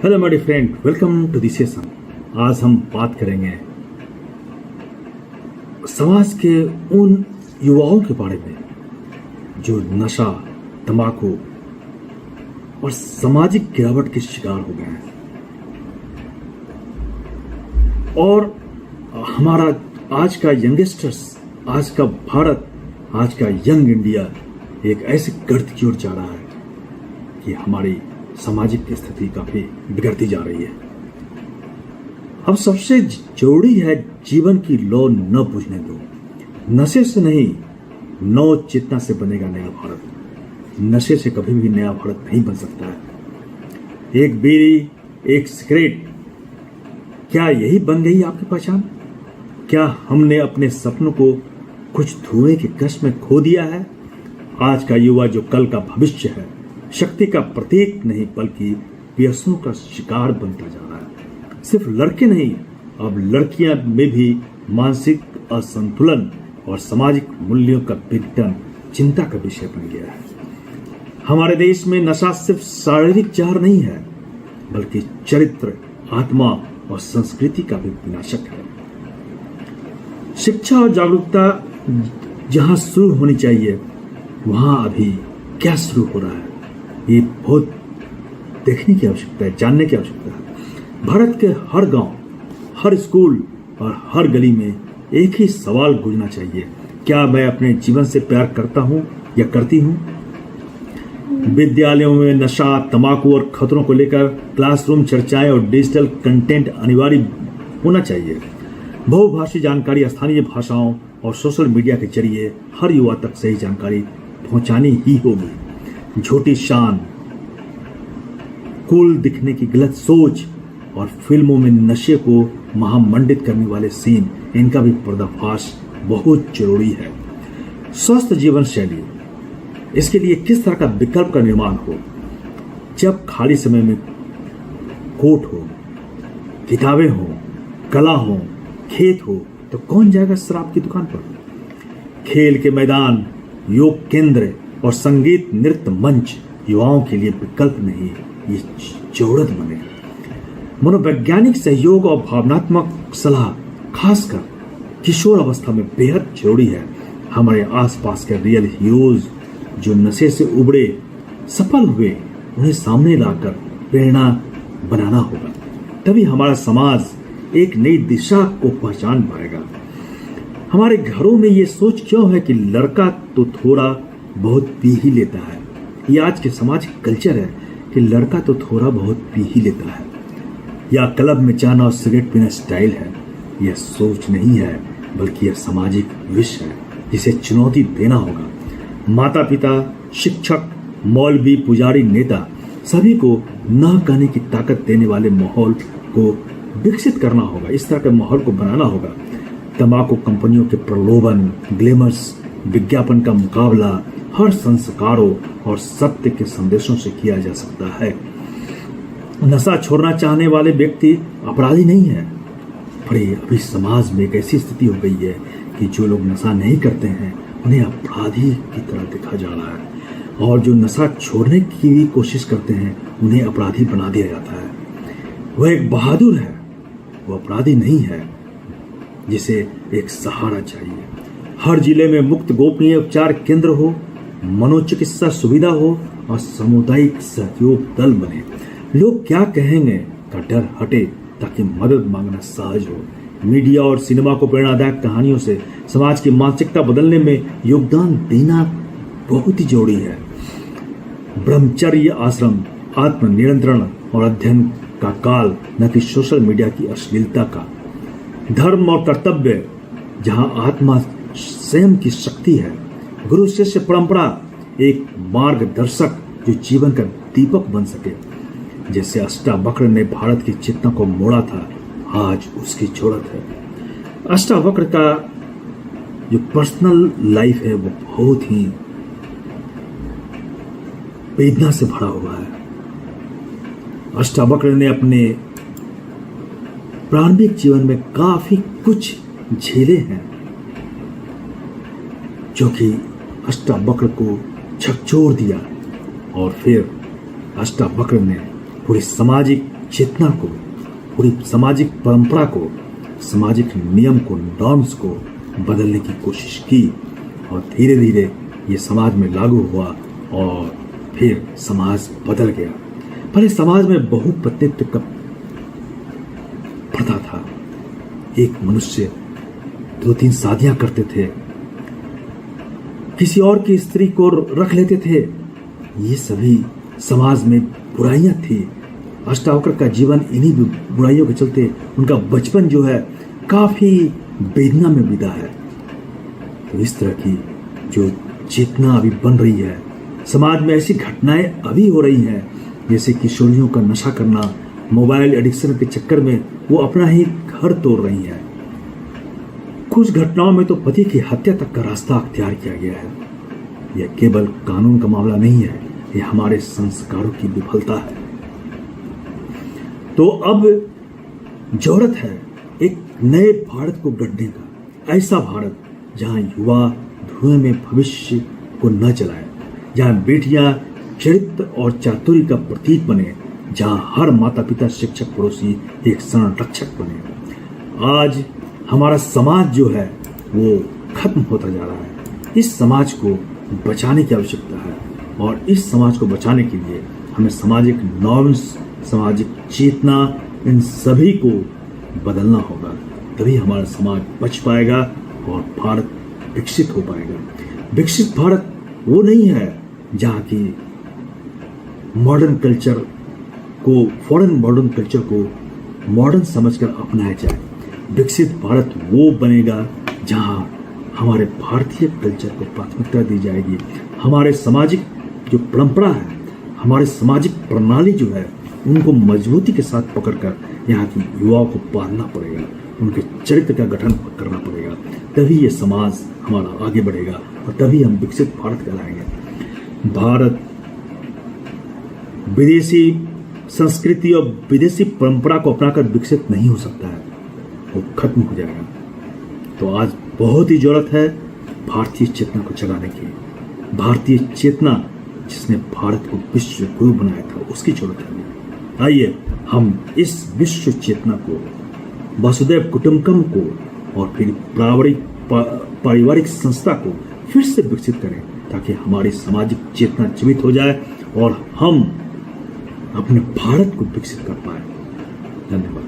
Hello my friend, welcome to this session. आज हम बात करेंगे समाज के उन युवाओं के बारे में जो नशा, तंबाकू और सामाजिक गिरावट के शिकार हो गए हैं। और हमारा आज का यंगस्टर्स, आज का भारत, आज का यंग इंडिया एक ऐसे गर्त की ओर जा रहा है कि हमारी सामाजिक स्थिति काफी बिगड़ती जा रही है। अब सबसे जरूरी है जीवन की लौ न बुझने दो। नशे से नहीं, नव चेतना से बनेगा नया भारत। नशे से कभी भी नया भारत नहीं बन सकता है। एक बीड़ी, एक सिगरेट, क्या यही बन गई आपकी पहचान? क्या हमने अपने सपनों को कुछ धुएं के कश में खो दिया है? आज का युवा जो कल का भविष्य है, शक्ति का प्रतीक नहीं बल्कि व्यसनों का शिकार बनता जा रहा है। सिर्फ लड़के नहीं, अब लड़कियां में भी मानसिक असंतुलन और सामाजिक मूल्यों का विघटन चिंता का विषय बन गया है। हमारे देश में नशा सिर्फ शारीरिक जहर नहीं है बल्कि चरित्र, आत्मा और संस्कृति का भी विनाशक है। शिक्षा और जागरूकता जहां शुरू होनी चाहिए, वहां अभी क्या शुरू हो रहा है, ये बहुत देखने की आवश्यकता है, जानने की आवश्यकता है। भारत के हर गांव, हर स्कूल और हर गली में एक ही सवाल गूंजना चाहिए, क्या मैं अपने जीवन से प्यार करता हूं या करती हूं? विद्यालयों में नशा, तंबाकू और खतरों को लेकर क्लासरूम चर्चाएं और डिजिटल कंटेंट अनिवार्य होना चाहिए। बहुभाषी जानकारी स्थानीय भाषाओं और सोशल मीडिया के जरिए हर युवा तक सही जानकारी पहुंचानी ही होगी। झूठी शान, कूल दिखने की गलत सोच और फिल्मों में नशे को महामंडित करने वाले सीन, इनका भी पर्दाफाश बहुत जरूरी है। स्वस्थ जीवन शैली, इसके लिए किस तरह का विकल्प का निर्माण हो? जब खाली समय में कोट हो, किताबें हो, कला हो, खेत हो, तो कौन जाएगा शराब की दुकान पर? खेल के मैदान, योग केंद्र और संगीत नृत्य मंच युवाओं के लिए विकल्प नहीं, ये जरूरत बने। मनोवैज्ञानिक सहयोग और भावनात्मक सलाह खासकर किशोर अवस्था में बेहद जरूरी है। हमारे आसपास के रियल हीरोज जो नशे से उबरे, सफल हुए, उन्हें सामने लाकर प्रेरणा बनाना होगा। तभी हमारा समाज एक नई दिशा को पहचान पाएगा। हमारे घरों में ये सोच क्यों है कि लड़का तो थोड़ा बहुत पी ही लेता है? ये आज के समाज की कल्चर है कि लड़का तो थोड़ा बहुत पी ही लेता है, या क्लब में जाना और सिगरेट पीना स्टाइल है। यह सोच नहीं है बल्कि यह सामाजिक विष है जिसे चुनौती देना होगा। माता पिता, शिक्षक, मौलवी, पुजारी, नेता सभी को न कहने की ताकत देने वाले माहौल को विकसित करना होगा। इस तरह के माहौल को बनाना होगा। तंबाकू कंपनियों के प्रलोभन, ग्लैमर्स, विज्ञापन का मुकाबला हर संस्कारों और सत्य के संदेशों से किया जा सकता है। नशा छोड़ना चाहने वाले व्यक्ति अपराधी नहीं है, पर अभी समाज में एक ऐसी स्थिति हो गई है कि जो लोग नशा नहीं करते हैं उन्हें अपराधी की तरह देखा जा रहा है, और जो नशा छोड़ने की भी कोशिश करते हैं उन्हें अपराधी बना दिया जाता है। वह एक बहादुर है, वो अपराधी नहीं है जिसे एक सहारा चाहिए। हर जिले में मुक्त गोपनीय उपचार केंद्र हो, मनोचिकित्सा सुविधा हो और सामुदायिक सहयोग दल बने। लोग क्या कहेंगे का डर हटे ताकि मदद मांगना सहज हो। मीडिया और सिनेमा को प्रेरणादायक कहानियों से समाज की मानसिकता बदलने में योगदान देना बहुत ही जरूरी है। ब्रह्मचर्य आश्रम, आत्मनियंत्रण और अध्ययन का काल, न कि सोशल मीडिया की अश्लीलता का। धर्म और कर्तव्य, जहां आत्मा स्वयं की शक्ति है। गुरु शिष्य परंपरा, एक मार्गदर्शक जो जीवन का दीपक बन सके। जैसे अष्टावक्र ने भारत की चेतना को मोड़ा था, आज उसकी जरूरत है। अष्टावक्र का जो पर्सनल लाइफ है वो बहुत ही वेदना से भरा हुआ है। अष्टावक्र ने अपने प्रारंभिक जीवन में काफी कुछ झेले हैं जो कि अष्टावक्र को झकझोर दिया, और फिर अष्टावक्र ने पूरी सामाजिक चेतना को, पूरी सामाजिक परंपरा को, सामाजिक नियम को, नॉर्म्स को बदलने की कोशिश की और धीरे धीरे ये समाज में लागू हुआ और फिर समाज बदल गया। पहले समाज में बहुपत्नित्व का प्रथा था। एक मनुष्य 2-3 शादियां करते थे, किसी और की स्त्री को रख लेते थे। ये सभी समाज में बुराइयां थी। अष्टावक्र का जीवन इन्हीं बुराइयों के चलते, उनका बचपन जो है काफी वेदना में बीता है। तो इस तरह की जो चेतना अभी बन रही है, समाज में ऐसी घटनाएं अभी हो रही हैं, जैसे किशोरियों का नशा करना, मोबाइल एडिक्शन के चक्कर में वो अपना ही घर तोड़ रही है। कुछ घटनाओं में तो पति की हत्या तक का रास्ता अख्तियार किया गया है। यह केवल कानून का मामला नहीं है, यह हमारे संस्कारों की विफलता है। तो अब जरूरत है एक नए भारत को गढ़ने का, ऐसा भारत जहां युवा धुएं में भविष्य को न जलाए, जहां बेटियां चरित्र और चातुर्य का प्रतीक बने, जहां हर माता पिता, शिक्षक, पड़ोसी एक संरक्षक बने। आज हमारा समाज जो है वो खत्म होता जा रहा है। इस समाज को बचाने की आवश्यकता है और इस समाज को बचाने के लिए हमें सामाजिक नॉर्म्स, सामाजिक चेतना, इन सभी को बदलना होगा। तभी हमारा समाज बच पाएगा और भारत विकसित हो पाएगा। विकसित भारत वो नहीं है जहाँ की मॉडर्न कल्चर को, फॉरेन मॉडर्न कल्चर को मॉडर्न समझकर अपनाया जाए। विकसित भारत वो बनेगा जहाँ हमारे भारतीय कल्चर को प्राथमिकता दी जाएगी। हमारे सामाजिक जो परंपरा है, हमारे सामाजिक प्रणाली जो है, उनको मजबूती के साथ पकड़कर यहाँ की युवाओं को पालना पड़ेगा, उनके चरित्र का गठन करना पड़ेगा। तभी ये समाज हमारा आगे बढ़ेगा और तभी हम विकसित भारत कहलाएंगे। भारत विदेशी संस्कृति और विदेशी परंपरा को अपनाकर विकसित नहीं हो सकता है, वो खत्म हो जाएगा। तो आज बहुत ही जरूरत है भारतीय चेतना को जगाने की। भारतीय चेतना जिसने भारत को विश्व गुरु बनाया था, उसकी जरूरत है। आइए हम इस विश्व चेतना को, वसुधैव कुटुंबकम को और फिर पारिवारिक संस्था को फिर से विकसित करें, ताकि हमारी सामाजिक चेतना जीवित हो जाए और हम अपने भारत को विकसित कर पाए। धन्यवाद।